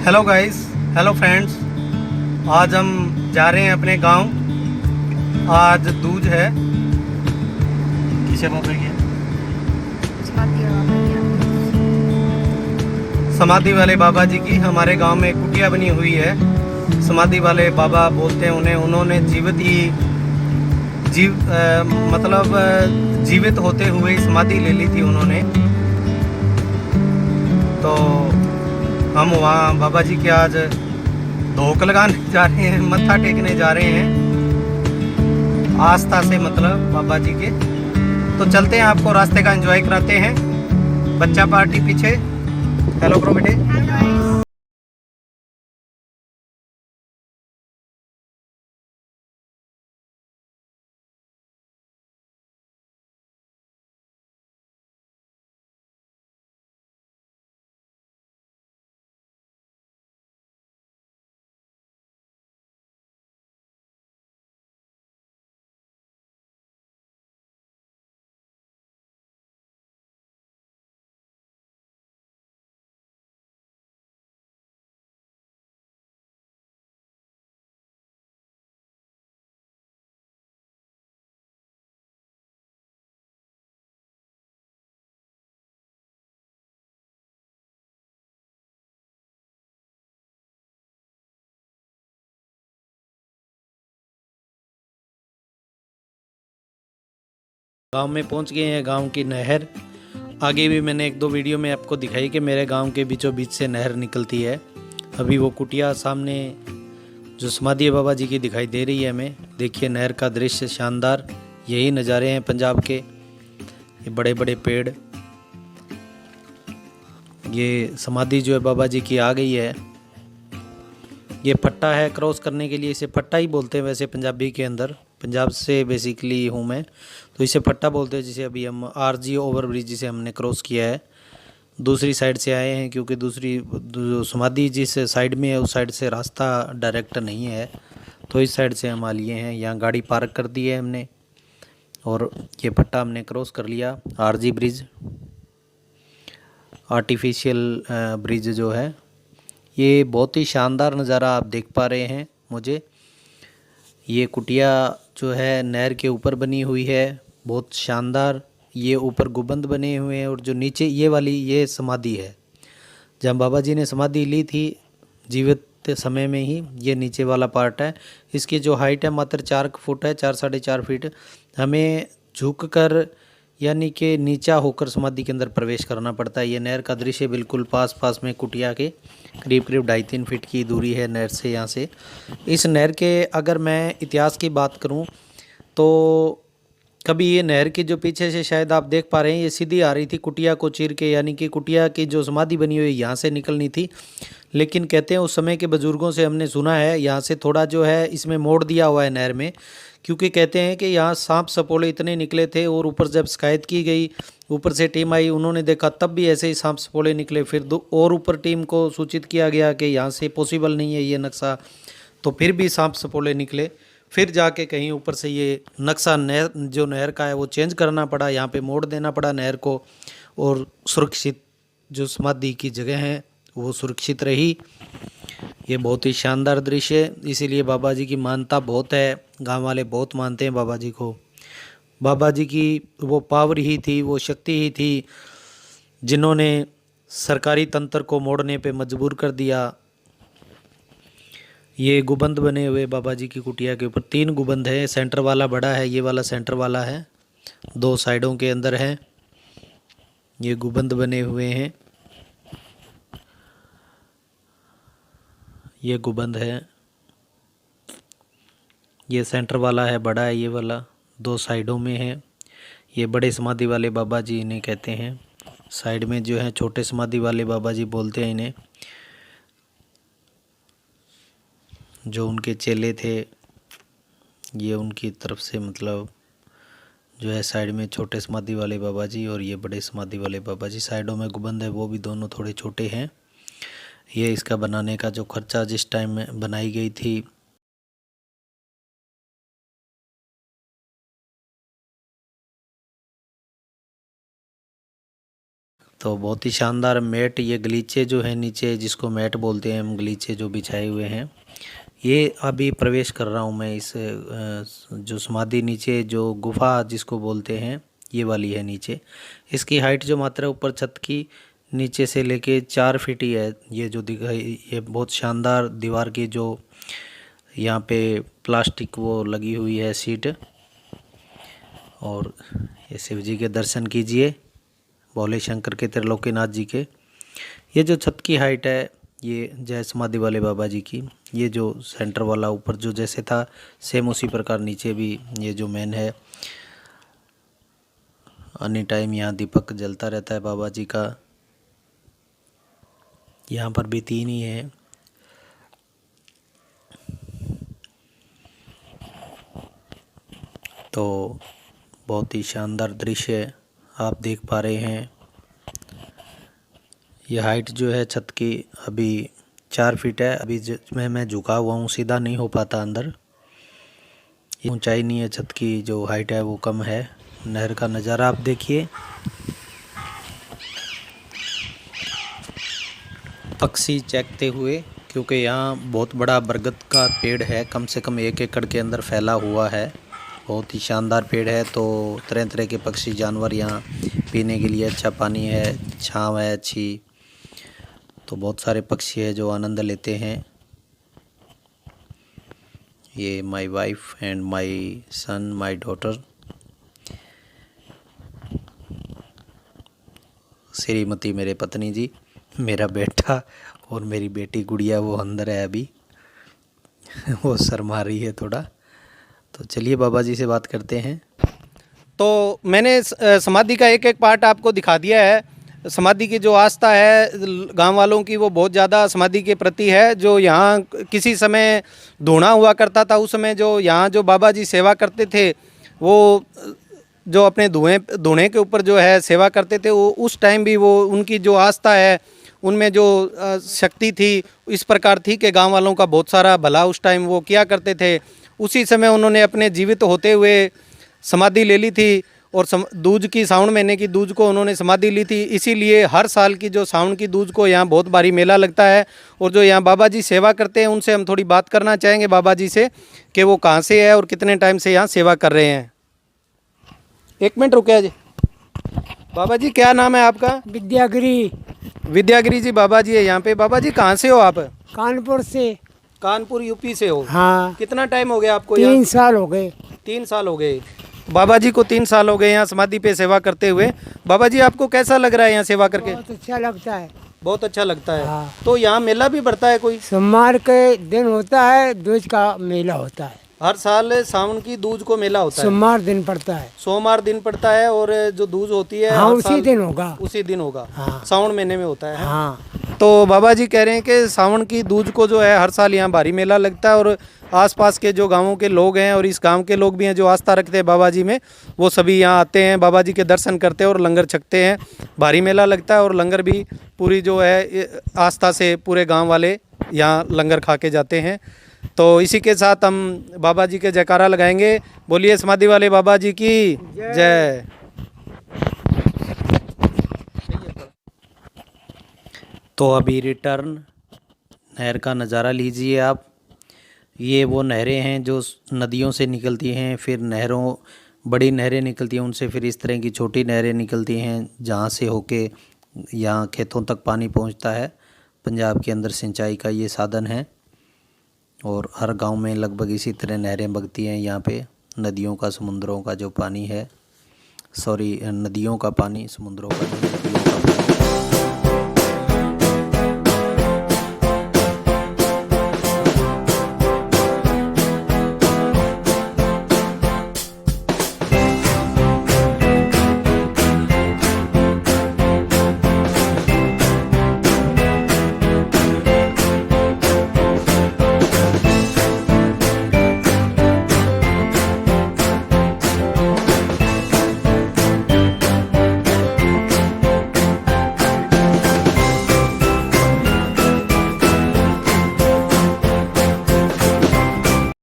Hello guys, hello friends. आज हम जा रहे हैं अपने गांव। आज दूज है। किसे बोल रही है? समाधि वाले बाबा जी की हमारे गांव में कुटिया बनी हुई है। समाधि वाले बाबा बोलते हैं उन्हें। उन्होंने जीवित ही मतलब जीवित होते हुए समाधि ले ली थी उन्होंने। तो हम वहाँ बाबा जी के आज धोख लगाने जा रहे हैं, मत्था टेकने जा रहे हैं आस्था से, मतलब बाबा जी के। तो चलते हैं, आपको रास्ते का एंजॉय कराते हैं। बच्चा पार्टी पीछे। हेलो करो बेटे। गांव में पहुंच गए हैं। गांव की नहर आगे भी मैंने एक दो वीडियो में आपको दिखाई कि मेरे गांव के बीचों बीच से नहर निकलती है। अभी वो कुटिया सामने जो समाधि बाबा जी की दिखाई दे रही है हमें। देखिए नहर का दृश्य शानदार। यही नज़ारे हैं पंजाब के। ये बड़े बड़े पेड़, ये समाधि जो है बाबा जी की आ गई है। ये फट्टा है क्रॉस करने के लिए, इसे फट्टा ही बोलते हैं वैसे पंजाबी के अंदर। पंजाब से बेसिकली हूँ मैं, तो इसे फट्टा बोलते हैं। जिसे अभी हम आरजी ओवर ब्रिज जिसे हमने क्रॉस किया है, दूसरी साइड से आए हैं, क्योंकि दूसरी जो समाधि जिस साइड में है उस साइड से रास्ता डायरेक्ट नहीं है, तो इस साइड से हम आ लिए हैं। यहाँ गाड़ी पार्क कर दी है हमने और ये फट्टा हमने क्रॉस कर लिया। आरजी ब्रिज, आर्टिफिशियल ब्रिज जो है, ये बहुत ही शानदार नज़ारा आप देख पा रहे हैं। मुझे ये कुटिया जो है नहर के ऊपर बनी हुई है, बहुत शानदार। ये ऊपर गुंबद बने हुए हैं और जो नीचे ये वाली ये समाधि है जहाँ बाबा जी ने समाधि ली थी जीवित समय में ही। ये नीचे वाला पार्ट है। इसकी जो हाइट है मात्र 4 फुट है, 4 साढ़े 4 फीट। हमें झुक कर यानी कि नीचा होकर समाधि के अंदर प्रवेश करना पड़ता है। ये नहर का दृश्य बिल्कुल पास पास में कुटिया के करीब करीब 2.5-3 फीट की दूरी है नहर से। यहाँ से इस नहर के अगर मैं इतिहास की बात करूँ तो कभी ये नहर के जो पीछे से शायद आप देख पा रहे हैं, ये सीधी आ रही थी कुटिया को चीर के, यानी कि कुटिया की जो समाधि बनी हुई यहाँ से निकलनी थी। लेकिन कहते हैं उस समय के बुजुर्गों से हमने सुना है यहाँ से थोड़ा जो है इसमें मोड़ दिया हुआ है नहर में, क्योंकि कहते हैं कि यहाँ सांप सपोले इतने निकले थे। और ऊपर जब शिकायत की गई, ऊपर से टीम आई, उन्होंने देखा तब भी ऐसे ही सांप सपोले निकले। फिर और ऊपर टीम को सूचित किया गया कि यहाँ से पॉसिबल नहीं है ये नक्शा, तो फिर भी सांप सपोले निकले। फिर जाके कहीं ऊपर से ये नक्शा नहर जो नहर का है वो चेंज करना पड़ा, यहाँ पे मोड़ देना पड़ा नहर को, और सुरक्षित जो समाधि की जगह है वो सुरक्षित रही। ये बहुत ही शानदार दृश्य है। इसीलिए बाबा जी की मान्यता बहुत है, गांव वाले बहुत मानते हैं बाबा जी को। बाबा जी की वो पावर ही थी, वो शक्ति ही थी जिन्होंने सरकारी तंत्र को मोड़ने पे मजबूर कर दिया। ये गुंबद बने हुए बाबा जी की कुटिया के ऊपर 3 गुंबद है। सेंटर वाला बड़ा है, ये वाला सेंटर वाला है, 2 साइडों के अंदर है ये गुंबद बने हुए हैं। ये गुंबद है, ये सेंटर वाला है बड़ा है, ये वाला 2 साइडों में है। ये बड़े समाधि वाले बाबा जी इन्हें कहते हैं। साइड में जो है छोटे समाधि वाले बाबा जी बोलते हैं इन्हें, जो उनके चेले थे। ये उनकी तरफ से मतलब जो है साइड में छोटे समाधि वाले बाबा जी और ये बड़े समाधि वाले बाबा जी। साइडों में गुंबद है वो भी दोनों थोड़े छोटे हैं। ये इसका बनाने का जो खर्चा जिस टाइम में बनाई गई थी, तो बहुत ही शानदार मैट, ये गलीचे जो है नीचे जिसको मैट बोलते हैं हम, गलीचे जो बिछाए हुए हैं, ये अभी प्रवेश कर रहा हूँ मैं इस जो समाधि नीचे जो गुफा जिसको बोलते हैं ये वाली है नीचे। इसकी हाइट जो मात्रा ऊपर छत की नीचे से लेके 4 फीट ही है। ये जो दिखाई, ये बहुत शानदार दीवार की जो यहाँ पे प्लास्टिक वो लगी हुई है सीट। और ये शिव जी के दर्शन कीजिए, भोले शंकर के, त्रिलोकीनाथ जी के। ये जो छत की हाइट है ये जय समाधि वाले बाबा जी की, ये जो सेंटर वाला ऊपर जो जैसे था सेम उसी प्रकार नीचे भी ये जो मेन है। एनी टाइम यहाँ दीपक जलता रहता है बाबा जी का। यहाँ पर भी 3 ही है। तो बहुत ही शानदार दृश्य आप देख पा रहे हैं। ये हाइट जो है छत की अभी 4 फीट है। अभी मैं झुका हुआ हूँ, सीधा नहीं हो पाता अंदर। ऊंचाई नहीं है छत की, जो हाइट है वो कम है। नहर का नज़ारा आप देखिए, पक्षी चहकते हुए, क्योंकि यहाँ बहुत बड़ा बरगद का पेड़ है, कम से कम 1 एकड़ के अंदर फैला हुआ है। बहुत ही शानदार पेड़ है। तो तरह तरह के पक्षी जानवर यहाँ पीने के लिए अच्छा पानी है, छाँव है अच्छी। तो बहुत सारे पक्षी है जो आनंद लेते हैं। ये my wife and my son, my daughter Shrimati मेरे पत्नी जी, मेरा बेटा और मेरी बेटी गुड़िया वो अंदर है अभी वो शर्मा रही है थोड़ा। तो चलिए बाबा जी से बात करते हैं। तो मैंने समाधि का एक एक पार्ट आपको दिखा दिया है। समाधि की जो आस्था है गांव वालों की वो बहुत ज़्यादा समाधि के प्रति है। जो यहाँ किसी समय धूना हुआ करता था, उस समय जो यहाँ जो बाबा जी सेवा करते थे, वो जो अपने धूने के ऊपर जो है सेवा करते थे, वो उस टाइम भी वो उनकी जो आस्था है उनमें जो शक्ति थी इस प्रकार थी कि गांव वालों का बहुत सारा भला उस टाइम वो किया करते थे। उसी समय उन्होंने अपने जीवित होते हुए समाधि ले ली थी और दूज की, सावन महीने की दूज को उन्होंने समाधि ली थी। इसीलिए हर साल की जो सावन की दूज को यहाँ बहुत भारी मेला लगता है। और जो यहाँ बाबा जी सेवा करते हैं उनसे हम थोड़ी बात करना चाहेंगे बाबा जी से कि वो कहाँ से है और कितने टाइम से यहाँ सेवा कर रहे हैं। 1 मिनट रुके जी। बाबा जी क्या नाम है आपका? विद्यागिरी। विद्यागिरी जी बाबा जी है यहाँ पे। बाबा जी कहाँ से हो आप? कानपुर से। कानपुर यूपी से हो? हाँ। कितना टाइम हो गया आपको? 3 साल हो गए। 3 साल हो गए। बाबा जी को 3 साल हो गए यहाँ समाधि पे सेवा करते हुए। बाबा जी आपको कैसा लग रहा है यहाँ सेवा करके? बहुत अच्छा लगता है। बहुत अच्छा लगता है। हाँ। तो यहाँ मेला भी बढ़ता है कोई? सोमवार के दिन होता है, दूज का मेला होता है। हर साल सावन की दूज को मेला होता है? सोमवार दिन पड़ता है। सोमवार दिन पड़ता है। और जो दूज होती है हाँ, हर उसी साल दिन होगा। उसी दिन होगा। हाँ। सावन महीने में होता है। हाँ। तो बाबा जी कह रहे हैं कि सावन की दूज को जो है हर साल यहाँ भारी मेला लगता है। और आसपास के जो गांवों के लोग हैं और इस गांव के लोग भी हैं जो आस्था रखते हैं बाबा जी में, वो सभी यहाँ आते हैं, बाबा जी के दर्शन करते हैं और लंगर छकते हैं। भारी मेला लगता है और लंगर भी पूरी जो है आस्था से पूरे गांव वाले यहाँ लंगर खा के जाते हैं। तो इसी के साथ हम बाबा जी के जयकारा लगाएंगे। बोलिए समाधि वाले बाबा जी की जय। तो अभी रिटर्न नहर का नज़ारा लीजिए आप। ये वो नहरें हैं जो नदियों से निकलती हैं, फिर नहरों, बड़ी नहरें निकलती हैं उनसे, फिर इस तरह की छोटी नहरें निकलती हैं जहाँ से होके यहाँ खेतों तक पानी पहुँचता है। पंजाब के अंदर सिंचाई का ये साधन है और हर गांव में लगभग इसी तरह नहरें बगती हैं। यहाँ पे नदियों का, समुद्रों का जो पानी है, सॉरी नदियों का पानी, समुद्रों का नहीं,